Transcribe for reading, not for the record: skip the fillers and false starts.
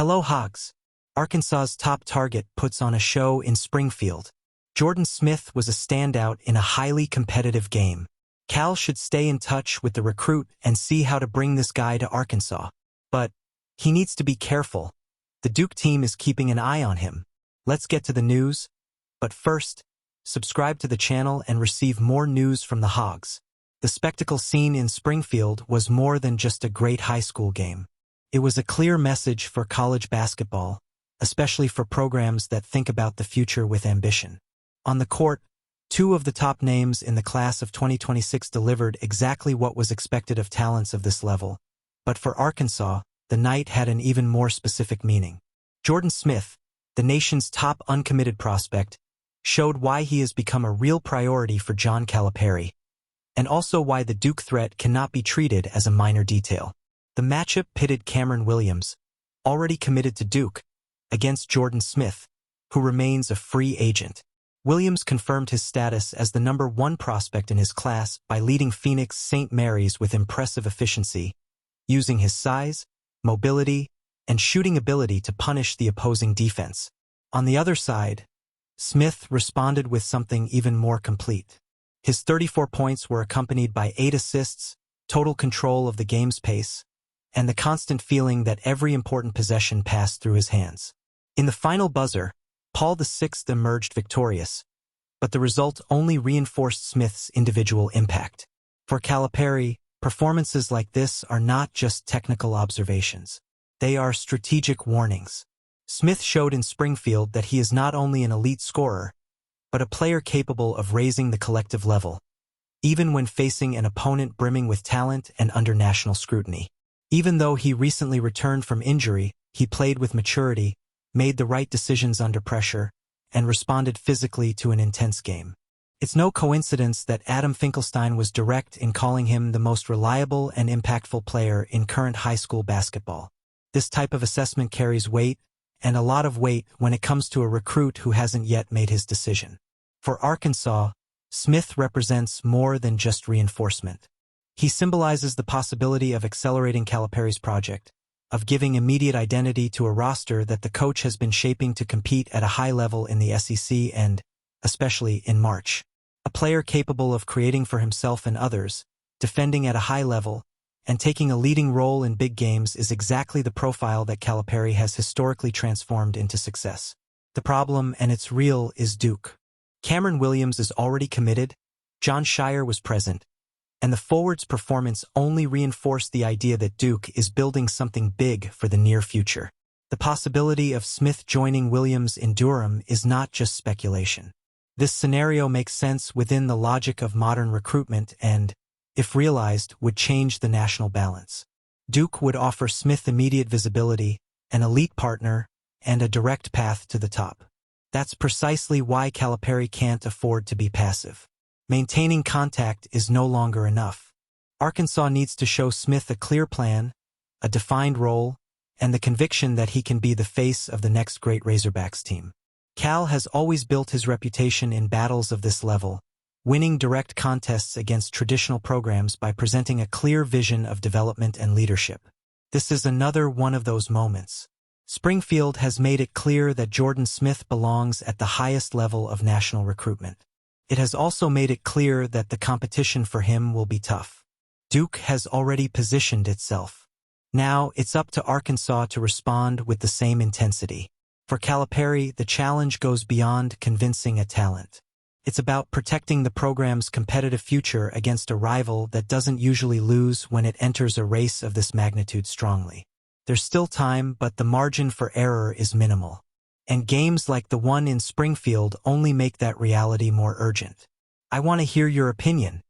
Hello, Hogs. Arkansas's top target puts on a show in Springfield. Jordan Smith was a standout in a highly competitive game. Cal should stay in touch with the recruit and see how to bring this guy to Arkansas. But he needs to be careful. The Duke team is keeping an eye on him. Let's get to the news. But first, subscribe to the channel and receive more news from the Hogs. The spectacle scene in Springfield was more than just a great high school game. It was a clear message for college basketball, especially for programs that think about the future with ambition. On the court, two of the top names in the class of 2026 delivered exactly what was expected of talents of this level. But for Arkansas, the night had an even more specific meaning. Jordan Smith, the nation's top uncommitted prospect, showed why he has become a real priority for John Calipari, and also why the Duke threat cannot be treated as a minor detail. The matchup pitted Cameron Williams, already committed to Duke, against Jordan Smith, who remains a free agent. Williams confirmed his status as the #1 prospect in his class by leading Phoenix St. Mary's with impressive efficiency, using his size, mobility, and shooting ability to punish the opposing defense. On the other side, Smith responded with something even more complete. His 34 points were accompanied by 8 assists, total control of the game's pace, and the constant feeling that every important possession passed through his hands. In the final buzzer, Paul VI emerged victorious, but the result only reinforced Smith's individual impact. For Calipari, performances like this are not just technical observations. They are strategic warnings. Smith showed in Springfield that he is not only an elite scorer, but a player capable of raising the collective level, even when facing an opponent brimming with talent and under national scrutiny. Even though he recently returned from injury, he played with maturity, made the right decisions under pressure, and responded physically to an intense game. It's no coincidence that Adam Finkelstein was direct in calling him the most reliable and impactful player in current high school basketball. This type of assessment carries weight, and a lot of weight when it comes to a recruit who hasn't yet made his decision. For Arkansas, Smith represents more than just reinforcement. He symbolizes the possibility of accelerating Calipari's project, of giving immediate identity to a roster that the coach has been shaping to compete at a high level in the SEC and, especially, in March. A player capable of creating for himself and others, defending at a high level, and taking a leading role in big games is exactly the profile that Calipari has historically transformed into success. The problem, and it's real, is Duke. Cameron Williams is already committed, John Shire was present, and the forward's performance only reinforced the idea that Duke is building something big for the near future. The possibility of Smith joining Williams in Durham is not just speculation. This scenario makes sense within the logic of modern recruitment and, if realized, would change the national balance. Duke would offer Smith immediate visibility, an elite partner, and a direct path to the top. That's precisely why Calipari can't afford to be passive. Maintaining contact is no longer enough. Arkansas needs to show Smith a clear plan, a defined role, and the conviction that he can be the face of the next great Razorbacks team. Cal has always built his reputation in battles of this level, winning direct contests against traditional programs by presenting a clear vision of development and leadership. This is another one of those moments. Springfield has made it clear that Jordan Smith belongs at the highest level of national recruitment. It has also made it clear that the competition for him will be tough. Duke has already positioned itself. Now it's up to Arkansas to respond with the same intensity. For Calipari, the challenge goes beyond convincing a talent. It's about protecting the program's competitive future against a rival that doesn't usually lose when it enters a race of this magnitude strongly. There's still time, but the margin for error is minimal. And games like the one in Springfield only make that reality more urgent. I want to hear your opinion.